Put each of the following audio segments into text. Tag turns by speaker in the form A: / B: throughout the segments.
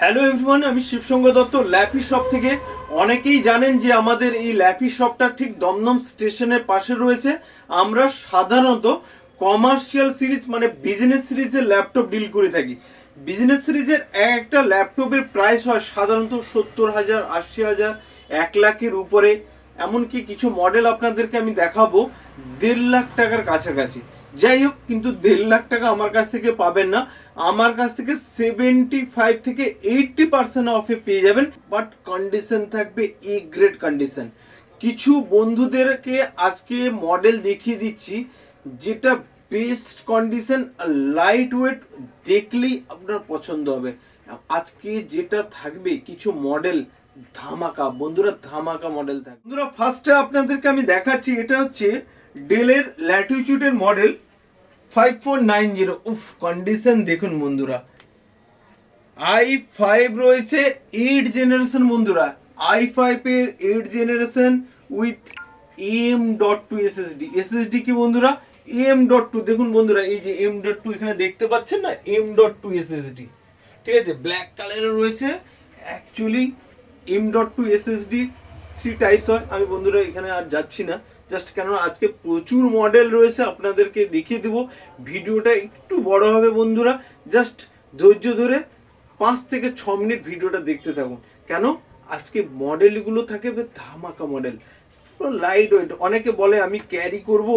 A: Hello everyone, আমি শিবসঙ্গ Dutta lappy shop থেকে। অনেকেই জানেন যে আমাদের এই ল্যাপি শপটা ঠিক দমদম স্টেশনের পাশে রয়েছে। আমরা সাধারণত কমার্শিয়াল সিরিজ মানে বিজনেস সিরিজের ল্যাপটপ ডিল করে থাকি। বিজনেস সিরিজের একটা ল্যাপটপের প্রাইস হয় সাধারণত 70,000, 80,000, 1 লাখের উপরে। এমনকি কিছু মডেল আপনাদেরকে আমি দেখাবো 1.5 লাখ টাকার কাছাকাছি। যাই হোক, কিন্তু 1.5 লাখ টাকা আমার কাছ থেকে পাবেন না। আমার কাছ থেকে 75 থেকে 80% অফে পেয়ে যাবেন, বাট কন্ডিশন থাকবে এ গ্রেড কন্ডিশন। কিছু বন্ধুদেরকে আজকে মডেল দেখিয়ে দিচ্ছি যেটা বেস্ট কন্ডিশন, লাইট ওয়েট, দেখলেই আপনার পছন্দ হবে। আজকে যেটা থাকবে কিছু মডেল ধামাকা, বন্ধুরা ধামাকা মডেল থাকবে। বন্ধুরা ফার্স্টে আপনাদেরকে আমি দেখাচ্ছি, এটা হচ্ছে ডেলের ল্যাটিটিউডের মডেল 5490। উফ, কন্ডিশন দেখুন বন্ধুরা। i5 রয়েছে 8 জেনারেশন বন্ধুরা, i5 এর 8 generation with M.2 SSD. SSD কি বন্ধুরা? M.2। দেখুন বন্ধুরা, এই যে M.2 এখানে দেখতে পাচ্ছেন না, M.2 এসএসডি। ঠিক আছে, ব্ল্যাক কালারের রয়েছে। অ্যাকচুয়ালি M.2 এসএসডি 3 টাইপস হয়। আমি বন্ধুরা এখানে আর যাচ্ছি না, জাস্ট কেন আজকে প্রচুর মডেল রয়েছে আপনাদেরকে দেখিয়ে দেবো। ভিডিওটা একটু বড় হবে বন্ধুরা, জাস্ট ধৈর্য ধরে 5 থেকে 6 মিনিট ভিডিওটা দেখতে থাকুন। কেন আজকে মডেলগুলো থাকে ধামাকা মডেল, পুরো লাইট ওয়েট। অনেকে বলে আমি ক্যারি করব,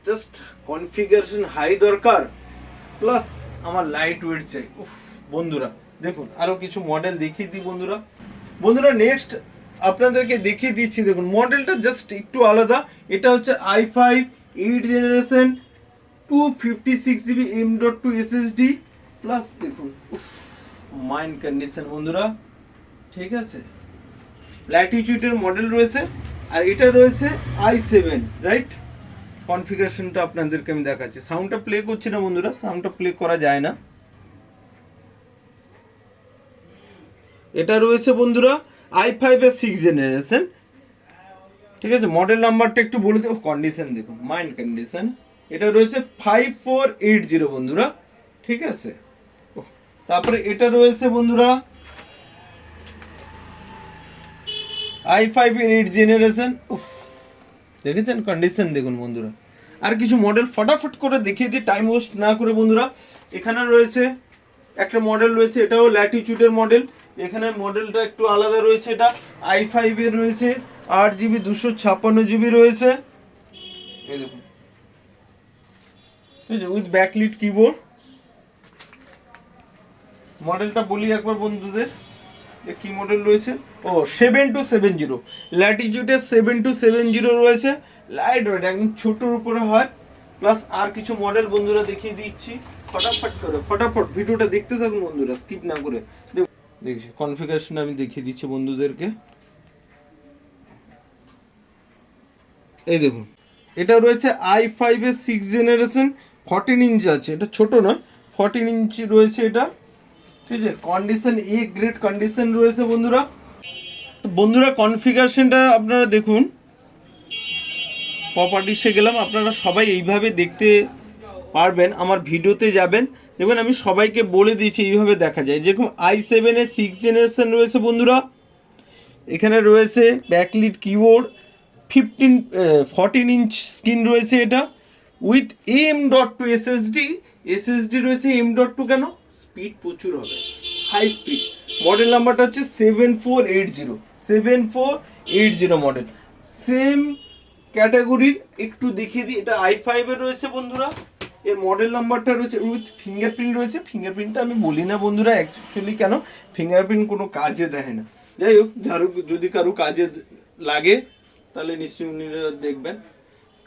A: জাস্ট কনফিগারেশন হাই দরকার, প্লাস আমার লাইট ওয়েট চাই। উফ বন্ধুরা দেখুন, আরও কিছু মডেল দেখিয়ে দিই বন্ধুরা। বন্ধুরা নেক্সট আপনাদেরকে দেখিয়ে দিচ্ছি, দেখুন মডেলটা জাস্ট একটু আলাদা। এটা হচ্ছে i5 8 generation 256 GB M.2 SSD plus. দেখুন মাইন্ড কন্ডিশন বন্ধুরা, ঠিক আছে। ল্যাটিটিউডের মডেল রয়েছে, আর এটা রয়েছে i7, রাইট। কনফিগারেশনটা আপনাদেরকে আমি দেখাচ্ছি। সাউন্ডটা প্লে করছি না বন্ধুরা, সাউন্ডটা প্লে করা যায় না। এটা রয়েছে বন্ধুরা i5 এর 6 জেনারেশন, ঠিক আছে। মডেল নাম্বারটা একটু বলে দেবো। কন্ডিশন দেখুন, মাইন্ড কন্ডিশন। এটা রয়েছে 5480 বন্ধুরা, ঠিক আছে। তারপরে এটা রয়েছে বন্ধুরা i5 এর 8 জেনারেশন। উফ, দেখেছেন কন্ডিশন দেখুন বন্ধুরা। আর কিছু মডেল ফটাফট করে দেখিয়ে দিই টাইম ওয়েস্ট না করে বন্ধুরা। এখানে রয়েছে একটা মডেল রয়েছে, এটাও ল্যাটিটিউডের মডেল। এখানে মডেলটা একটু আলাদা রয়েছে। এটা i5 এর রয়েছে 8GB 256GB রয়েছে, এই দেখুন, ঠিক আছে, উইথ ব্যাকলিট কিবোর্ড। মডেলটা বলি একবার বন্ধুদের, কি মডেল রয়েছে। ও 7270, ল্যাটিটিউডে 7270 রয়েছে। লাইট ওয়েট, একদম ছোটোর উপরে হয়। প্লাস আর কিছু মডেল বন্ধুরা দেখিয়ে দিচ্ছি ফটাফট করে। ফটাফট ভিডিওটা দেখতে থাকুন বন্ধুরা, স্কিপ না করে। দেখছি কনফিগারেশন আমি দেখিয়ে দিচ্ছি বন্ধুদেরকে। এই দেখুন, এটা রয়েছে i5 এর 6 জেনারেশন, 14 ইঞ্চি আছে। এটা ছোট নয়, 14 ইঞ্চি রয়েছে এটা, ঠিক আছে। কন্ডিশন এ গ্রেড কন্ডিশন রয়েছে বন্ধুরা। তো বন্ধুরা কনফিগারেশনটা আপনারা দেখুন। প্রপার্টিসে গেলাম, আপনারা সবাই এইভাবে দেখতে পারবেন। আমার ভিডিওতে যাবেন, দেখবেন আমি সবাইকে বলে দিয়েছি এইভাবে দেখা যায়। যেরকম i7 এর 6 জেনারেশন রয়েছে বন্ধুরা। এখানে রয়েছে ব্যাকলিট কিবোর্ড, 14 ইঞ্চ স্ক্রিন রয়েছে এটা, উইথ M.2 এসএসডি। এসএসডি রয়েছে M.2 কেন? স্পিড প্রচুর হবে, হাই স্পিড। মডেল নাম্বারটা হচ্ছে 7480 মডেল। সেম ক্যাটাগরির একটু দেখিয়ে দিই। এটা i5 এর রয়েছে বন্ধুরা। এর মডেল নাম্বারটা রয়েছে উইথ ফিঙ্গারপ্রিন্ট রয়েছে। ফিঙ্গারপ্রিন্টটা আমি বলি না বন্ধুরা অ্যাকচুয়ালি, কেন ফিঙ্গারপ্রিন্ট কোনো কাজে দেয় না। যাই হোক, যদি কারো কাজে লাগে তাহলে নিশ্চয়ই উনিরা দেখবেন।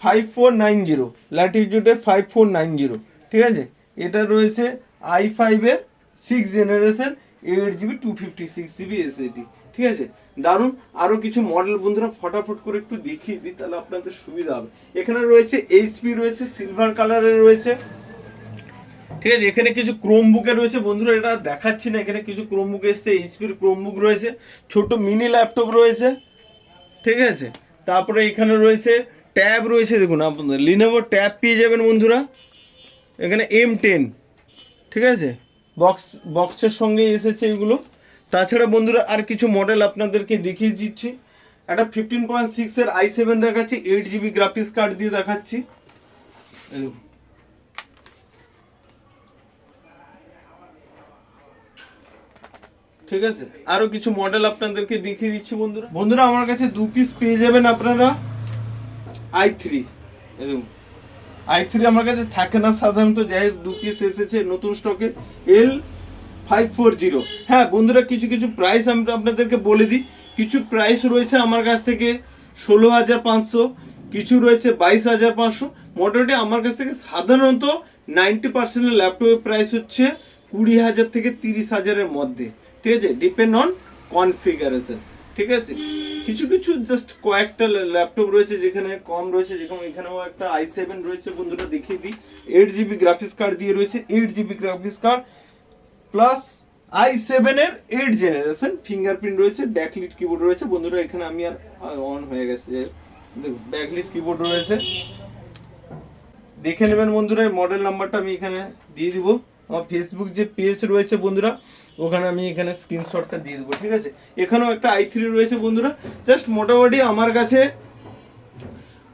A: 5490, ল্যাটিটিউডের 5490, ঠিক আছে। এটা রয়েছে i5 এর 6 জেনারেশন 8GB 256GB এসএসডি, ঠিক আছে। দারুণ। আরও কিছু মডেল বন্ধুরা ফটাফট করে একটু দেখিয়ে দিই, তাহলে আপনাদের সুবিধা হবে। এখানে রয়েছে এইচপি রয়েছে, সিলভার কালারের রয়েছে, ঠিক আছে। এখানে কিছু ক্রোম বুকে রয়েছে বন্ধুরা, এটা দেখাচ্ছি না। এখানে কিছু ক্রোম বুক এসছে, এইচপির ক্রোম বুক রয়েছে, ছোট মিনি ল্যাপটপ রয়েছে, ঠিক আছে। তারপরে এখানে রয়েছে ট্যাব রয়েছে, দেখুন আপনাদের লিনোভো ট্যাব পেয়ে যাবেন বন্ধুরা। এখানে M10, ঠিক আছে, বক্সের সঙ্গে এসেছে এগুলো। তাছাড়া বন্ধুরা আর কিছু মডেল আপনাদেরকে দেখিয়ে দিচ্ছি। একটা 15.6 এর i7 দেখাচ্ছি, 8 GB গ্রাফিক্স কার্ড দিয়ে দেখাচ্ছি। ঠিক আছে, আরো কিছু মডেল আপনাদেরকে দেখিয়ে দিচ্ছি বন্ধুরা। বন্ধুরা আমার কাছে 2 পিস পেয়ে যাবেন আপনারা i3। দেখুন i3 আমার কাছে থাকে না সাধারণত, যাই হোক 2 পিস এসেছে নতুন স্টকে, L540। হ্যাঁ বন্ধুরা, কিছু কিছু প্রাইস আমি আপনাদেরকে বলে দিই। কিছু প্রাইস রয়েছে আমার কাছ থেকে 16,500, কিছু রয়েছে 22,500। মোটামুটি আমার কাছ থেকে সাধারণত 90% ল্যাপটপের প্রাইস হচ্ছে 20,000 থেকে 30,000-এর মধ্যে। ঠিক আছে, ডিপেন্ড অন কনফিগারেশন। ঠিক আছে, কিছু কিছু জাস্ট কয়েকটা ল্যাপটপ রয়েছে যেখানে কম রয়েছে, যেরকম এখানেও একটা i7 রয়েছে বন্ধুরা, দেখিয়ে দিই। 8 GB গ্রাফিক্স কার্ড দিয়ে রয়েছে, 8 GB graphics card plus i7 এর 8 জেনারেশন, ফিঙ্গারপ্রিন্ট রয়েছে, ব্যাকলিট কিবোর্ড রয়েছে বন্ধুরা। এখানে আমি আর অন হয়ে গেছে, দেখুন ব্যাকলিট কিবোর্ড রয়েছে, দেখে নেবেন বন্ধুরা। মডেল নাম্বারটা আমি এখানে দিয়ে দিব। আমার ফেসবুক যে পেজ রয়েছে বন্ধুরা, ওখানে আমি এখানে স্ক্রিনশটটা দিয়ে দেবো। ঠিক আছে, এখানেও একটা i3 রয়েছে বন্ধুরা। জাস্ট মোটামুটি আমার কাছে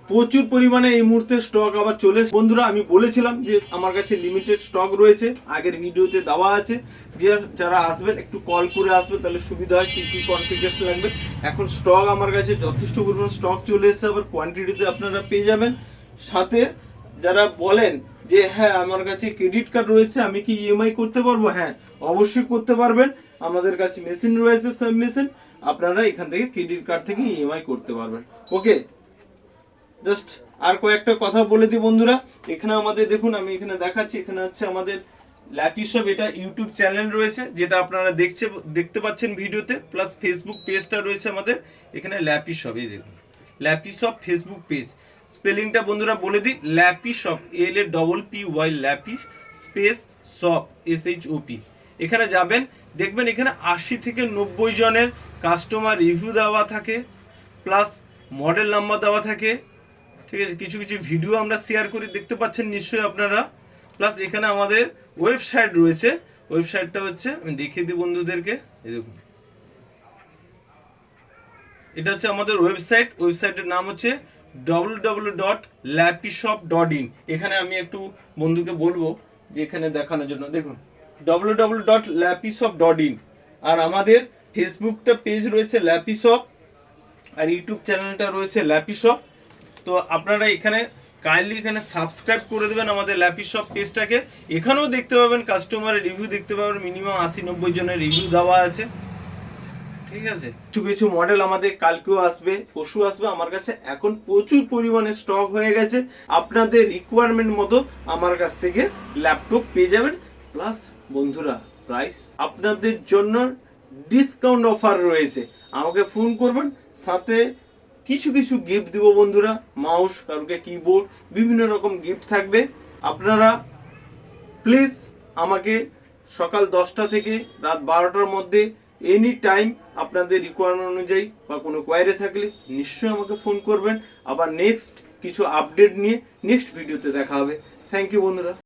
A: প্রচুর পরিমাণে এই মুহূর্তে স্টক আবার চলে বন্ধুরা। আমি বলেছিলাম যে আমার কাছে লিমিটেড স্টক রয়েছে, আগের ভিডিওতে দেওয়া আছে, যে যারা আসবেন একটু কল করে আসবে, তাহলে সুবিধা হয়, কি কি কনফিগারেশন লাগবে। এখন স্টক আমার কাছে যথেষ্ট পরিমাণ স্টক চলে এসেছে, আবার কোয়ান্টিটিতে আপনারা পেয়ে যাবেন। সাথে যারা বলেন যে হ্যাঁ আমার কাছে ক্রেডিট কার্ড রয়েছে, আমি কি ইএমআই করতে পারবো, হ্যাঁ অবশ্যই করতে পারবেন। আমাদের কাছে মেশিন রয়েছে, সব মেশিন, আপনারা এখান থেকে ক্রেডিট কার্ড থেকে ইএমআই করতে পারবেন। ওকে, জাস্ট আর কয়েকটা কথা বলে দিই বন্ধুরা। এখানে আমাদের দেখুন, আমি এখানে দেখাচ্ছি, এখানে হচ্ছে আমাদের ল্যাপিশপ, এটা ইউটিউব চ্যানেল রয়েছে যেটা আপনারা দেখতে পাচ্ছেন ভিডিওতে, প্লাস ফেসবুক পেজটা রয়েছে আমাদের এখানে ল্যাপিশপ। এই দেখুন ল্যাপিশপ ফেসবুক পেজ, স্পেলিংটা বন্ধুরা বলে দিই, ল্যাপিশপ, LAPPY, lappy space shop, SHOP। এখানে যাবেন, দেখবেন এখানে 80 থেকে 90 জনের কাস্টমার রিভিউ দেওয়া থাকে, প্লাস মডেল নাম্বার দেওয়া থাকে। ঠিক আছে, কিছু কিছু ভিডিও আমরা শেয়ার করি, দেখতে পাচ্ছেন নিশ্চয়ই আপনারা। প্লাস এখানে আমাদের ওয়েবসাইট রয়েছে, ওয়েবসাইটটা হচ্ছে আমি দেখিয়ে দিই বন্ধুদেরকে। এই দেখুন, এটা হচ্ছে আমাদের ওয়েবসাইট, ওয়েবসাইটের নাম হচ্ছে www.lapishop.in। এখানে আমি একটু বন্ধুকে বলবো যে এখানে দেখানোর জন্য, দেখুন www.lapishop.in। আর আমাদের ফেসবুকটা পেজ রয়েছে ল্যাপিশপ, আর ইউটিউব চ্যানেলটা রয়েছে ল্যাপিশপ। তো আপনারা এখানে কাইন্ডলি এখানে সাবস্ক্রাইব করে দেবেন আমাদের ল্যাপিশপ পেজটাকে। এখানেও দেখতে পাবেন কাস্টমারের রিভিউ, দেখতে পাবেন মিনিমাম 80-90 জনের রিভিউ দেওয়া আছে। ঠিক আছে, কিছু কিছু মডেল আমাদের কালকেও আসবে, পরশু আসবে। আমার কাছে এখন প্রচুর পরিমাণে স্টক হয়ে গেছে, আপনাদের রিকোয়ারমেন্ট মতো আমার কাছ থেকে ল্যাপটপ পেয়ে যাবেন। প্লাস বন্ধুরা প্রাইস আপনাদের জন্য ডিসকাউন্ট অফার রয়েছে, আমাকে ফোন করবেন, সাথে কিছু কিছু গিফট দিব বন্ধুরা, মাউস, কারুকে কিবোর্ড, বিভিন্ন রকম গিফট থাকবে। আপনারা প্লিজ আমাকে সকাল 10টা থেকে রাত 12টার মধ্যে এনি টাইম আপনাদের রিকোয়ারমেন্ট অনুযায়ী বা কোনো কোয়ারি থাকলে নিশ্চয়ই আমাকে ফোন করবেন। আবার নেক্সট কিছু আপডেট নিয়ে নেক্সট ভিডিওতে দেখা হবে। থ্যাংক ইউ বন্ধুরা।